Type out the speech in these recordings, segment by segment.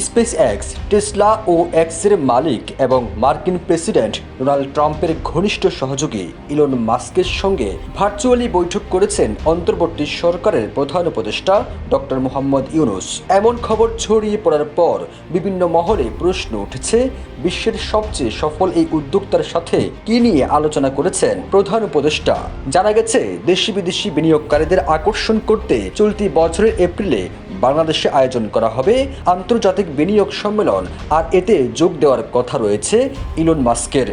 Space x, Tesla ও এক্সের মালিক এবং মার্কিন প্রেসিডেন্ট ডোনাল্ড ট্রাম্পের ঘনিষ্ঠ সহযোগী ইলন মাস্কের সঙ্গে ভার্চুয়ালি বৈঠক করেছেন অন্তর্বর্তী সরকারের প্রধান উপদেষ্টা ডক্টর মোহাম্মদ ইউনূস। এমন খবর ছড়িয়ে পড়ার পর বিভিন্ন মহলে প্রশ্ন উঠেছে, বিশ্বের সবচেয়ে সফল এই উদ্যোক্তার সাথে কি নিয়ে আলোচনা করেছেন প্রধান উপদেষ্টা। জানা গেছে, দেশি বিদেশি বিনিয়োগকারীদের আকর্ষণ করতে চলতি বছরের এপ্রিলে বাংলাদেশে আয়োজন করা হবে আন্তর্জাতিক বিনিয়োগ সম্মেলন, আর এতে যোগ দেওয়ার কথা রয়েছে ইলন মাস্কের।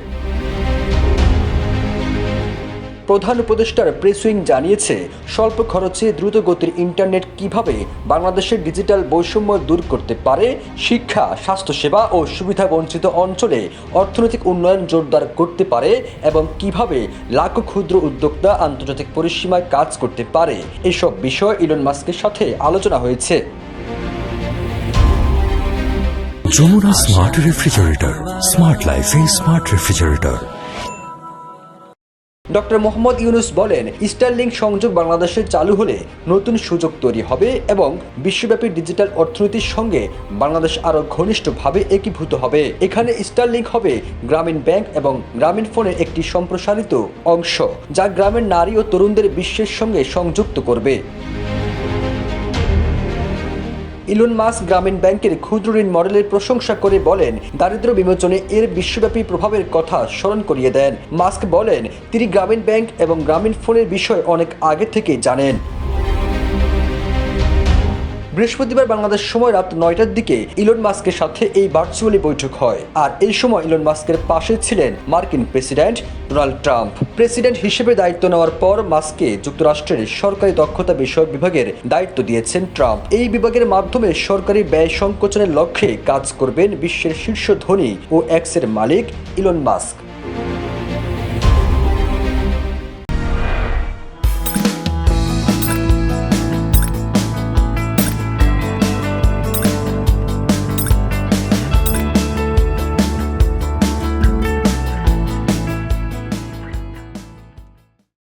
প্রধান উপদেষ্টার প্রেস উইং জানিয়েছে, স্বল্প খরচে দ্রুত গতির ইন্টারনেট কিভাবে বাংলাদেশের ডিজিটাল বৈষম্য দূর করতে পারে, শিক্ষা, স্বাস্থ্যসেবা ও সুবিধাবঞ্চিত অঞ্চলে অর্থনৈতিক উন্নয়ন জোরদার করতে পারে এবং কিভাবে লাখো ক্ষুদ্র উদ্যোক্তা আন্তর্জাতিক পরিসীমায় কাজ করতে পারে, এসব বিষয় ইলন মাস্কের সাথে আলোচনা হয়েছে। যমুনা স্মার্ট রেফ্রিজারেটর, স্মার্ট লাইফে smart refrigerator. Doctor Mohammad Yunus বলেন, স্টারলিংক সংযোগ বাংলাদেশে চালু হলে নতুন সুযোগ তৈরি হবে এবং বিশ্বব্যাপী ডিজিটাল অর্থনীতির সঙ্গে বাংলাদেশ আরও ঘনিষ্ঠভাবে একীভূত হবে। এখানে স্টারলিংক হবে গ্রামীণ ব্যাংক এবং গ্রামীণ ফোনের একটি সম্প্রসারিত অংশ, যা গ্রামের নারী ও তরুণদের বিশ্বের সঙ্গে সংযুক্ত করবে। ইলন মাস্ক গ্রামীণ ব্যাংকের ক্ষুদ্র ঋণ মডেলের প্রশংসা করে বলেন, দারিদ্র্য বিমোচনে এর বিশ্বব্যাপী প্রভাবের কথা স্মরণ করিয়ে দেন। মাস্ক বলেন, তিনি গ্রামীণ ব্যাংক এবং গ্রামীণ ফোনের বিষয় অনেক আগে থেকে জানেন। বৃহস্পতিবার বাংলাদেশ সময় রাত 9টার দিকে ইলন মাস্কের সাথে এই ভার্চুয়ালি বৈঠক হয়, আর এই সময় ইলন মাস্কের পাশে ছিলেন মার্কিন প্রেসিডেন্ট ডোনাল্ড ট্রাম্প। প্রেসিডেন্ট হিসেবে দায়িত্ব নেওয়ার পর মাস্ককে যুক্তরাষ্ট্রের সরকারি দক্ষতা বিষয়ক বিভাগের দায়িত্ব দিয়েছেন ট্রাম্প। এই বিভাগের মাধ্যমে সরকারি ব্যয় সংকোচনের লক্ষ্যে কাজ করবেন বিশ্বের শীর্ষ ধনী ও এক্সের মালিক ইলন মাস্ক।